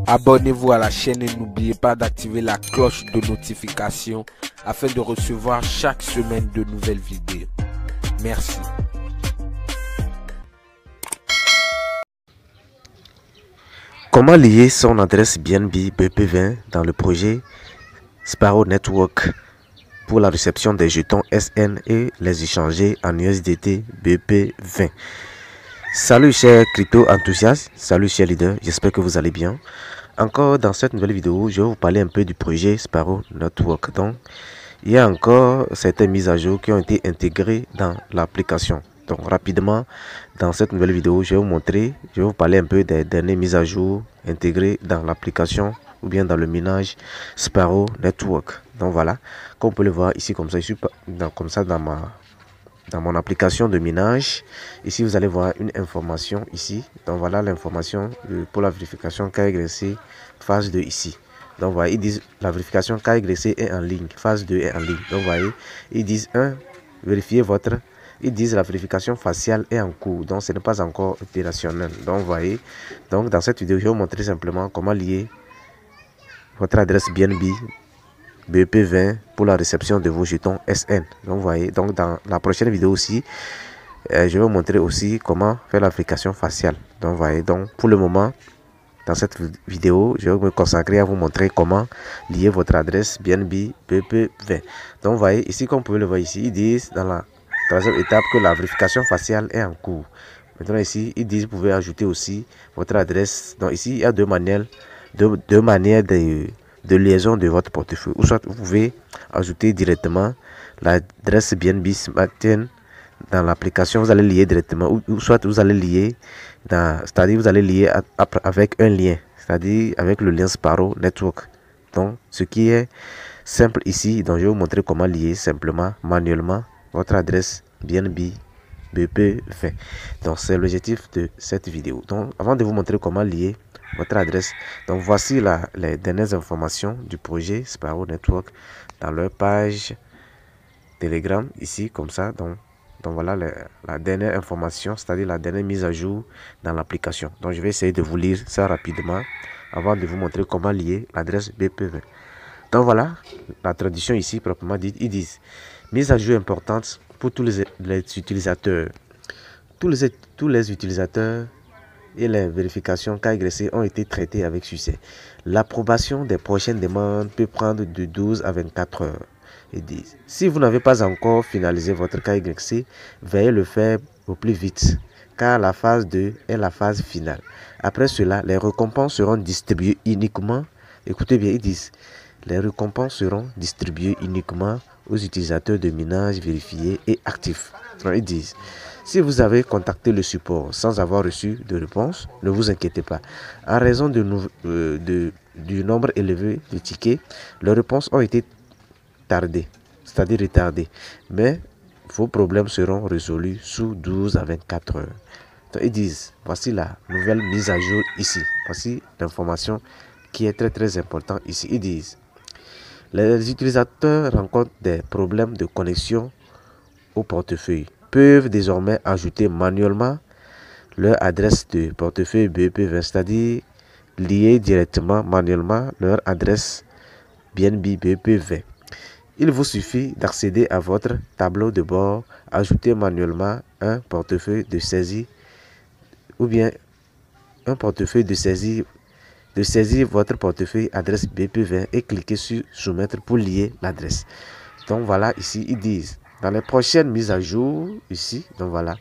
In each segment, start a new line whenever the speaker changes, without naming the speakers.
Abonnez-vous à la chaîne et n'oubliez pas d'activer la cloche de notification afin de recevoir chaque semaine de nouvelles vidéos. Merci.
Comment lier son adresse BNB BP20 dans le projet Sparrow Network pour la réception des jetons SN et les échanger en USDT BP20? Salut chers crypto enthousiastes, salut chers leaders, j'espère que vous allez bien. Encore dans cette nouvelle vidéo, je vais vous parler un peu du projet Sparrow Network. Donc, il y a encore certaines mises à jour qui ont été intégrées dans l'application. Donc rapidement, dans cette nouvelle vidéo, je vais vous parler un peu des dernières mises à jour intégrées dans l'application ou bien dans le minage Sparrow Network. Donc voilà, comme vous pouvez le voir ici, comme ça, dans mon application de minage. Ici, vous allez voir une information ici. Donc voilà l'information pour la vérification KYC phase 2 ici. Donc voyez, ils disent la vérification KYC est en ligne, phase 2 est en ligne. Donc voyez, ils disent vérifiez votre. Ils disent la vérification faciale est en cours, donc ce n'est pas encore opérationnel. Donc voyez, donc dans cette vidéo, je vais vous montrer simplement comment lier votre adresse BNB BP20 pour la réception de vos jetons SN. Donc voyez, donc dans la prochaine vidéo aussi, je vais vous montrer aussi comment faire la vérification faciale. Donc voyez, donc pour le moment, dans cette vidéo, je vais me consacrer à vous montrer comment lier votre adresse BNB BP20. Donc vous voyez ici, comme vous pouvez le voir ici, ils disent dans la troisième étape que la vérification faciale est en cours. Maintenant ici, ils disent vous pouvez ajouter aussi votre adresse. Donc ici, il y a deux manières de liaison de votre portefeuille. Ou soit vous pouvez ajouter directement l'adresse BNB Smart Chain dans l'application, vous allez lier directement, ou soit vous allez lier c'est-à-dire vous allez lier avec un lien, c'est-à-dire avec le lien Sparrow Network. Donc ce qui est simple ici, donc je vais vous montrer comment lier simplement manuellement votre adresse BNB BP20. Donc c'est l'objectif de cette vidéo. Donc avant de vous montrer comment lier votre adresse, donc voici les dernières informations du projet Sparrow Network dans leur page Telegram ici, comme ça. Donc voilà la dernière information, c'est-à-dire la dernière mise à jour dans l'application. Donc je vais essayer de vous lire ça rapidement avant de vous montrer comment lier l'adresse BP20. Donc voilà la traduction ici proprement dite. Ils disent mise à jour importante pour tous les utilisateurs. Tous les utilisateurs et les vérifications KYC ont été traitées avec succès. L'approbation des prochaines demandes peut prendre de 12 à 24 heures. Ils disent, si vous n'avez pas encore finalisé votre KYC, veuillez le faire au plus vite, car la phase 2 est la phase finale. Après cela, les récompenses seront distribuées uniquement, écoutez bien, ils disent, les récompenses seront distribuées uniquement aux utilisateurs de minage vérifiés et actifs. Donc, ils disent, si vous avez contacté le support sans avoir reçu de réponse, ne vous inquiétez pas. En raison du nombre élevé de tickets, les réponses ont été tardées, c'est-à-dire retardées. Mais vos problèmes seront résolus sous 12 à 24 heures. Donc, ils disent, voici la nouvelle mise à jour ici. Voici l'information qui est très importante ici. Ils disent, les utilisateurs rencontrent des problèmes de connexion au portefeuille, peuvent désormais ajouter manuellement leur adresse de portefeuille BP20, c'est-à-dire lier directement manuellement leur adresse BNB BP20. Il vous suffit d'accéder à votre tableau de bord, ajouter manuellement un portefeuille de saisie ou bien un portefeuille de saisir votre portefeuille adresse BP20 et cliquer sur soumettre pour lier l'adresse. Donc voilà, ici ils disent dans les prochaines mises à jour ici, donc voilà,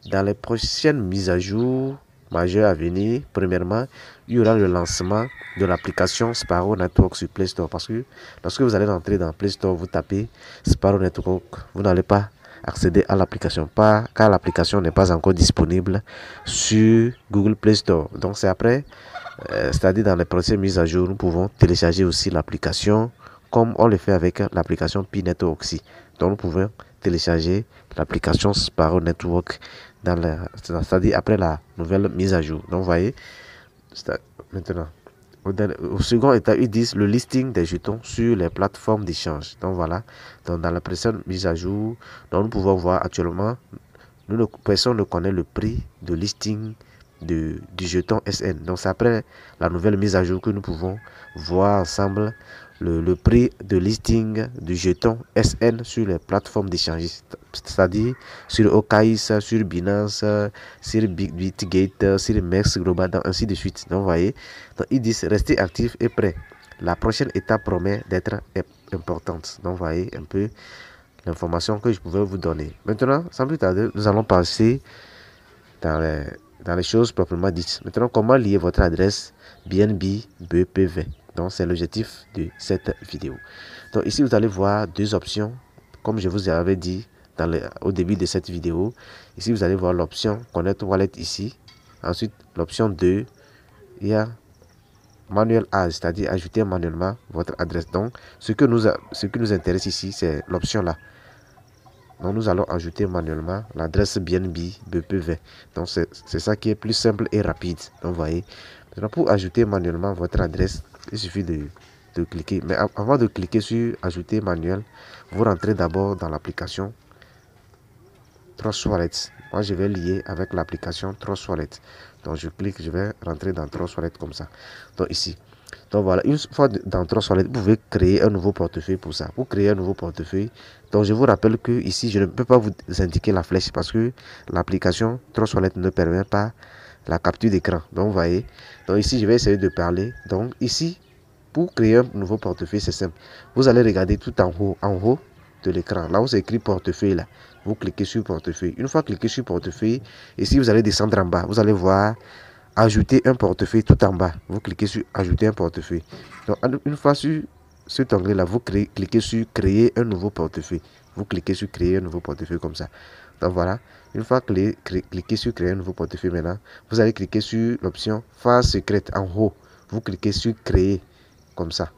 dans les prochaines mises à jour majeures à venir, premièrement, il y aura le lancement de l'application Sparrow Network sur Play Store, parce que lorsque vous allez rentrer dans Play Store, vous tapez Sparrow Network, vous n'allez pas accéder à l'application, car l'application n'est pas encore disponible sur Google Play Store. Donc c'est après, c'est-à-dire dans les prochaines mises à jour, nous pouvons télécharger aussi l'application comme on le fait avec l'application P-Network aussi. Donc nous pouvons télécharger l'application Sparrow Network c'est-à-dire après la nouvelle mise à jour. Donc vous voyez, maintenant au second état, ils disent le listing des jetons sur les plateformes d'échange. Donc voilà, donc dans la précédente mise à jour, donc nous pouvons voir actuellement, personne ne connaît le prix de listing du jeton SN. Donc c'est après la nouvelle mise à jour que nous pouvons voir ensemble le prix de listing du jeton SN sur les plateformes d'échange, c'est-à-dire sur OKX, sur Binance, sur Bitgate, sur Mex Global, ainsi de suite. Donc vous voyez, donc ils disent restez actifs et prêts. La prochaine étape promet d'être importante. Donc vous voyez un peu l'information que je pouvais vous donner. Maintenant, sans plus tarder, nous allons passer dans les choses proprement dites. Maintenant, comment lier votre adresse BNB BPV? Donc, c'est l'objectif de cette vidéo. Donc, ici, vous allez voir deux options, comme je vous avais dit au début de cette vidéo. Ici, vous allez voir l'option Connect Wallet ici. Ensuite, l'option 2, il y a Manuel Add, c'est-à-dire ajouter manuellement votre adresse. Donc, ce qui nous intéresse ici, c'est l'option là. Donc, nous allons ajouter manuellement l'adresse BNB BPV. Donc, c'est ça qui est plus simple et rapide. Donc, vous voyez. Maintenant, pour ajouter manuellement votre adresse, il suffit de cliquer. Mais avant de cliquer sur ajouter manuel, vous rentrez d'abord dans l'application Trust Wallet. Moi, je vais lier avec l'application Trust Wallet. Donc, je clique, je vais rentrer dans Trust Wallet comme ça. Donc, ici. Donc, voilà. Une fois dans Trust Wallet, vous pouvez créer un nouveau portefeuille pour ça. Pour créer un nouveau portefeuille, donc, je vous rappelle que ici, je ne peux pas vous indiquer la flèche parce que l'application Trust Wallet ne permet pas la capture d'écran. Donc, vous voyez. Donc, ici, je vais essayer de parler. Donc, ici, pour créer un nouveau portefeuille, c'est simple. Vous allez regarder tout en haut de l'écran. Là où c'est écrit portefeuille, là. Vous cliquez sur portefeuille. Une fois cliqué sur portefeuille, ici, vous allez descendre en bas. Vous allez voir ajouter un portefeuille tout en bas. Vous cliquez sur ajouter un portefeuille. Donc, une fois sur cet onglet-là, vous cliquez sur créer un nouveau portefeuille. Vous cliquez sur créer un nouveau portefeuille comme ça. Donc, voilà. Une fois cliquez sur créer un nouveau portefeuille maintenant, vous allez cliquer sur l'option phase secrète en haut. Vous cliquez sur créer comme ça.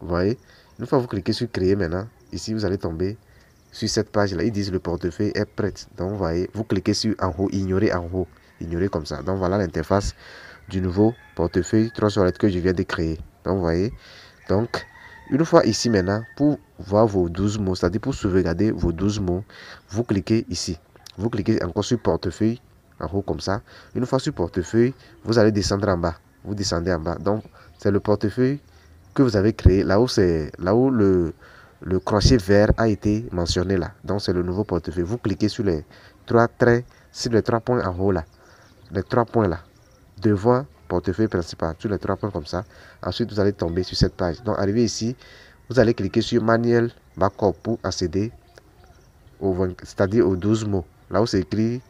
Vous voyez. Une fois vous cliquez sur créer maintenant, ici, vous allez tomber sur cette page-là. Ils disent le portefeuille est prêt. Donc, vous voyez, vous cliquez sur en haut, ignorer en haut. Ignorer comme ça. Donc, voilà l'interface du nouveau portefeuille Trust Wallet que je viens de créer. Donc, vous voyez. Donc, une fois ici maintenant, pour voir vos 12 mots, c'est-à-dire pour sauvegarder vos 12 mots, vous cliquez ici. Vous cliquez encore sur portefeuille, en haut comme ça. Une fois sur portefeuille, vous allez descendre en bas. Vous descendez en bas. Donc, c'est le portefeuille que vous avez créé. Là où le crochet vert a été mentionné là. Donc, c'est le nouveau portefeuille. Vous cliquez sur les trois traits, sur les 3 points en haut là. Les 3 points là. Devant portefeuille principal. Sur les 3 points comme ça. Ensuite, vous allez tomber sur cette page. Donc, arrivé ici, vous allez cliquer sur Manuel Backup pour accéder c'est-à-dire aux 12 mots. Là où c'est écrit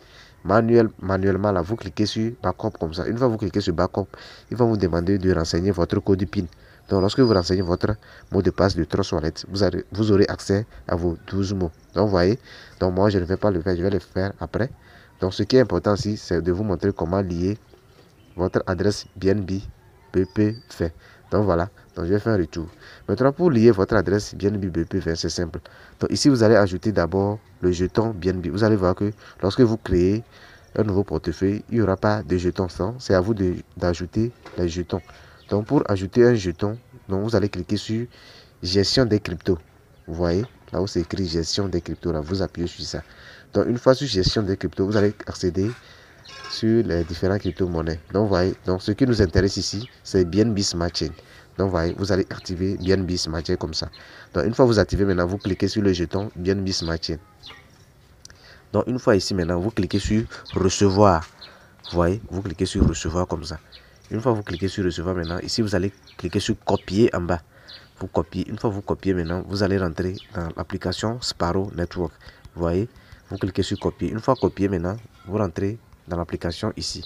manuellement, là, vous cliquez sur Backup comme ça. Une fois que vous cliquez sur Backup, il va vous demander de renseigner votre code PIN. Donc, lorsque vous renseignez votre mot de passe de Trust Wallet, vous aurez accès à vos 12 mots. Donc, vous voyez, donc moi, je ne vais pas le faire, je vais le faire après. Donc, ce qui est important ici, c'est de vous montrer comment lier votre adresse BNB BPV. Donc, voilà. Donc, je vais faire un retour. Maintenant, pour lier votre adresse BNB BPV, c'est simple. Donc, ici, vous allez ajouter d'abord le jeton BNB. Vous allez voir que lorsque vous créez un nouveau portefeuille, il n'y aura pas de jetons sans. C'est à vous d'ajouter les jetons. Donc, pour ajouter un jeton, donc vous allez cliquer sur gestion des cryptos. Vous voyez, là où c'est écrit gestion des cryptos, là, vous appuyez sur ça. Donc, une fois sur gestion des cryptos, vous allez accéder sur les différentes crypto-monnaies. Donc, vous voyez, donc ce qui nous intéresse ici, c'est BNB Smart Chain. Donc, vous voyez, vous allez activer BNB Smart Chain comme ça. Donc, une fois vous activez maintenant, vous cliquez sur le jeton BNB Smart Chain. Donc, une fois ici maintenant, vous cliquez sur recevoir. Vous voyez, vous cliquez sur recevoir comme ça. Une fois vous cliquez sur recevoir maintenant, ici vous allez cliquer sur copier en bas. Vous copiez. Une fois vous copiez maintenant, vous allez rentrer dans l'application Sparrow Network. Vous voyez, vous cliquez sur copier. Une fois copié maintenant, vous rentrez dans l'application ici.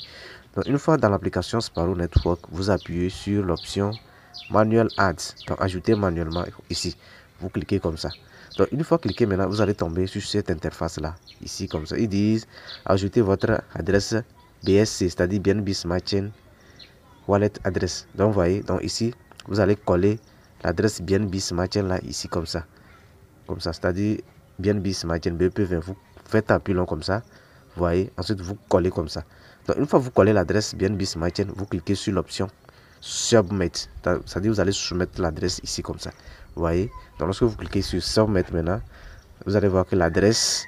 Donc, une fois dans l'application Sparrow Network, vous appuyez sur l'option Manual Ads. Donc, ajouter manuellement ici. Vous cliquez comme ça. Donc, une fois cliqué maintenant, vous allez tomber sur cette interface là. Ici comme ça. Ils disent ajouter votre adresse BSC, c'est-à-dire BNB Smart Chain Wallet adresse. Donc, vous voyez, donc ici, vous allez coller l'adresse BNB Smart Chain là, ici comme ça. Comme ça, c'est-à-dire BNB Smart Chain BPV. Vous faites un pilon comme ça. Vous voyez, ensuite vous collez comme ça. Donc, une fois que vous collez l'adresse BNB Smart Chain, vous cliquez sur l'option Submit. C'est-à-dire vous allez soumettre l'adresse ici comme ça. Vous voyez, donc lorsque vous cliquez sur Submit maintenant, vous allez voir que l'adresse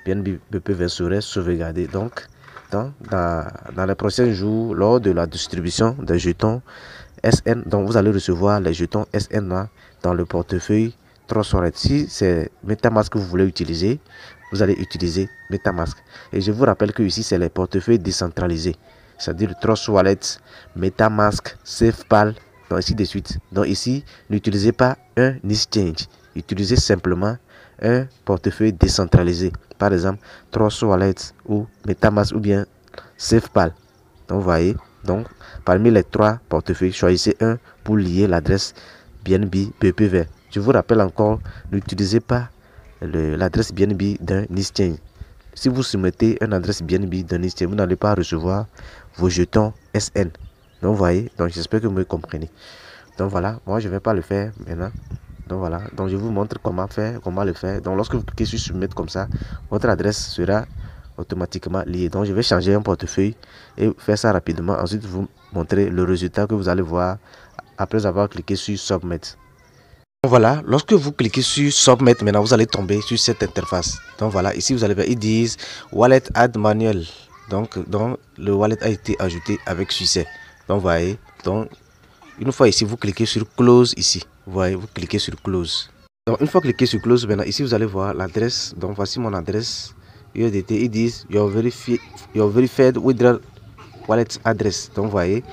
BNB BPV serait sauvegardée. Donc, dans les prochains jours, lors de la distribution des jetons SN, donc vous allez recevoir les jetons SN là, dans le portefeuille Trust Wallet. Si c'est MetaMask que vous voulez utiliser, vous allez utiliser MetaMask. Et je vous rappelle que ici, c'est les portefeuilles décentralisés, c'est-à-dire Trust Wallet, MetaMask, SafePal, donc ainsi de suite. Donc ici, n'utilisez pas un exchange, utilisez simplement un portefeuille décentralisé, par exemple Trust Wallet ou MetaMask ou bien SafePal. Donc vous voyez, donc parmi les trois portefeuilles, choisissez un pour lier l'adresse BNB BPV. Je vous rappelle encore, n'utilisez pas l'adresse BNB d'un exchange. Si vous soumettez une adresse BNB d'un exchange, vous n'allez pas recevoir vos jetons SN. Donc vous voyez, donc j'espère que vous me comprenez. Donc voilà, moi je ne vais pas le faire maintenant. Donc voilà, donc je vous montre comment faire, comment le faire. Donc lorsque vous cliquez sur soumettre comme ça, votre adresse sera automatiquement liée. Donc je vais changer un portefeuille et faire ça rapidement. Ensuite vous montrer le résultat que vous allez voir après avoir cliqué sur submit. Donc voilà, lorsque vous cliquez sur submit, maintenant vous allez tomber sur cette interface. Donc voilà, ici vous allez voir, ils disent wallet add manuel. Donc le wallet a été ajouté avec succès. Donc vous voyez, donc une fois ici vous cliquez sur close ici. Vous voyez, vous cliquez sur close. Donc une fois cliqué sur close, maintenant ici vous allez voir l'adresse. Donc voici mon adresse USDT. Ils disent your verified withdrawal wallet address. Donc vous voyez,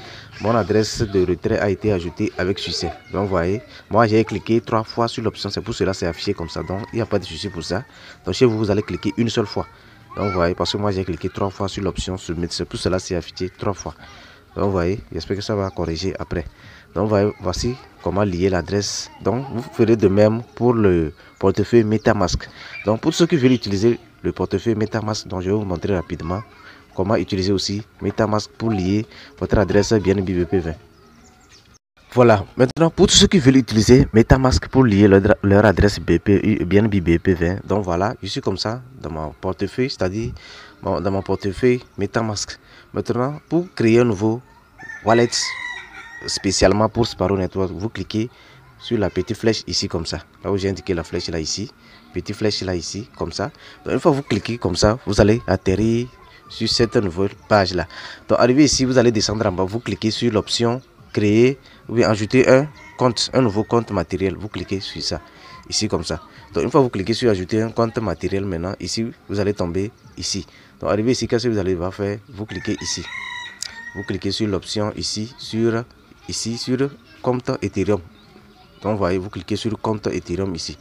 mon adresse de retrait a été ajoutée avec succès. Donc vous voyez, moi j'ai cliqué 3 fois sur l'option, c'est pour cela c'est affiché comme ça. Donc il n'y a pas de souci pour ça. Donc chez vous, vous allez cliquer une seule fois. Donc vous voyez, parce que moi j'ai cliqué 3 fois sur l'option submit, c'est pour cela c'est affiché 3 fois. Donc vous voyez, j'espère que ça va corriger après. Donc voici comment lier l'adresse. Donc vous ferez de même pour le portefeuille MetaMask. Donc pour ceux qui veulent utiliser le portefeuille MetaMask, donc je vais vous montrer rapidement comment utiliser aussi MetaMask pour lier votre adresse BNB BP20. Voilà, maintenant pour tous ceux qui veulent utiliser MetaMask pour lier leur adresse BNB BP20, donc voilà, je suis comme ça dans mon portefeuille, c'est-à-dire dans mon portefeuille MetaMask. Maintenant, pour créer un nouveau wallet spécialement pour Sparrow Network, vous cliquez sur la petite flèche ici comme ça, là où j'ai indiqué la flèche là ici, petite flèche là ici comme ça. Donc une fois que vous cliquez comme ça, vous allez atterrir sur cette nouvelle page là. Donc arrivé ici, vous allez descendre en bas, vous cliquez sur l'option créer ou bien ajouter un compte, un nouveau compte matériel. Vous cliquez sur ça ici comme ça. Donc une fois que vous cliquez sur ajouter un compte matériel, maintenant ici vous allez tomber ici. Donc arrivé ici, qu'est-ce que vous allez faire? Vous cliquez ici, vous cliquez sur l'option ici sur compte Ethereum. Donc vous voyez, vous cliquez sur compte Ethereum ici,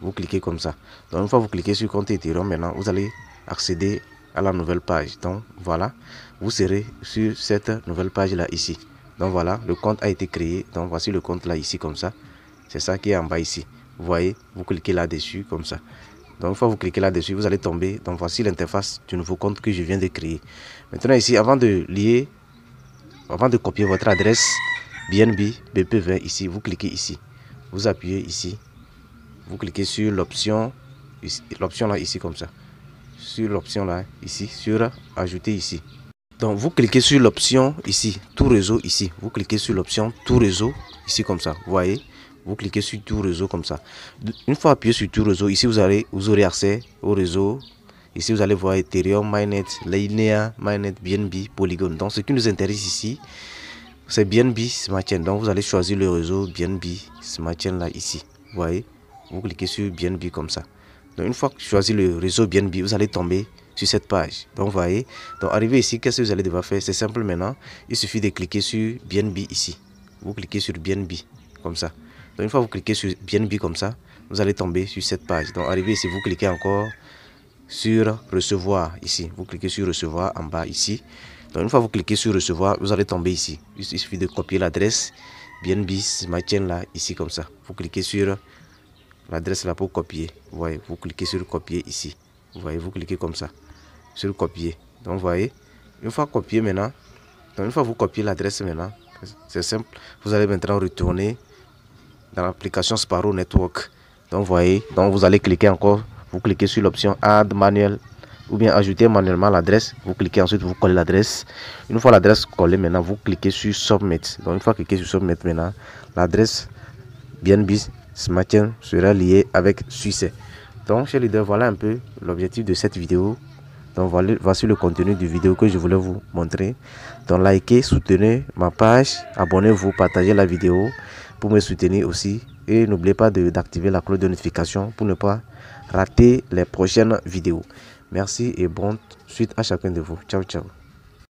vous cliquez comme ça. Donc une fois que vous cliquez sur compte Ethereum, maintenant vous allez accéder à la nouvelle page. Donc voilà, vous serez sur cette nouvelle page là ici. Donc voilà, le compte a été créé. Donc voici le compte là ici comme ça. C'est ça qui est en bas ici. Vous voyez, vous cliquez là-dessus comme ça. Donc une fois que vous cliquez là-dessus, vous allez tomber. Donc voici l'interface du nouveau compte que je viens de créer. Maintenant ici, avant de copier votre adresse BNB BP20 ici, vous cliquez ici. Vous appuyez ici. Vous cliquez sur l'option là ici comme ça. Sur l'option là ici, sur ajouter ici. Donc vous cliquez sur l'option ici, tout réseau ici. Vous cliquez sur l'option tout réseau ici comme ça. Vous voyez, vous cliquez sur tout réseau comme ça. Une fois appuyé sur tout réseau, ici vous aurez accès au réseau. Ici vous allez voir Ethereum, Mainnet, Linea, Mainnet, BNB, Polygon. Donc ce qui nous intéresse ici, c'est BNB Smart Chain. Donc vous allez choisir le réseau BNB Smart Chain là ici. Vous voyez, vous cliquez sur BNB comme ça. Donc une fois que vous choisissez le réseau BNB, vous allez tomber sur cette page. Donc vous voyez, donc arrivé ici, qu'est-ce que vous allez devoir faire? C'est simple maintenant, il suffit de cliquer sur BNB ici. Vous cliquez sur BNB comme ça. Donc une fois que vous cliquez sur BNB comme ça, vous allez tomber sur cette page. Donc arrivé ici, vous cliquez encore sur recevoir ici. Vous cliquez sur recevoir en bas ici. Donc une fois que vous cliquez sur recevoir, vous allez tomber ici. Il suffit de copier l'adresse BNB Smart Chain là ici comme ça. Vous cliquez sur l'adresse là pour copier. Vous voyez, vous cliquez sur copier ici. Vous voyez, vous cliquez comme ça sur copier. Donc vous voyez, une fois copié maintenant, donc une fois que vous copiez l'adresse maintenant, c'est simple, vous allez maintenant retourner dans l'application Sparrow Network. Donc vous voyez, donc vous allez cliquer encore, vous cliquez sur l'option add manuel ou bien ajouter manuellement l'adresse. Vous cliquez ensuite, vous collez l'adresse. Une fois l'adresse collée maintenant, vous cliquez sur submit. Donc une fois cliqué sur submit maintenant, l'adresse BNB Smart Chain sera liée avec succès. Donc chers leaders, voilà un peu l'objectif de cette vidéo. Donc voici le contenu du vidéo que je voulais vous montrer. Donc likez, soutenez ma page, abonnez-vous, partagez la vidéo pour me soutenir aussi. Et n'oubliez pas d'activer la cloche de notification pour ne pas rater les prochaines vidéos. Merci et bonne suite à chacun de vous. Ciao, ciao.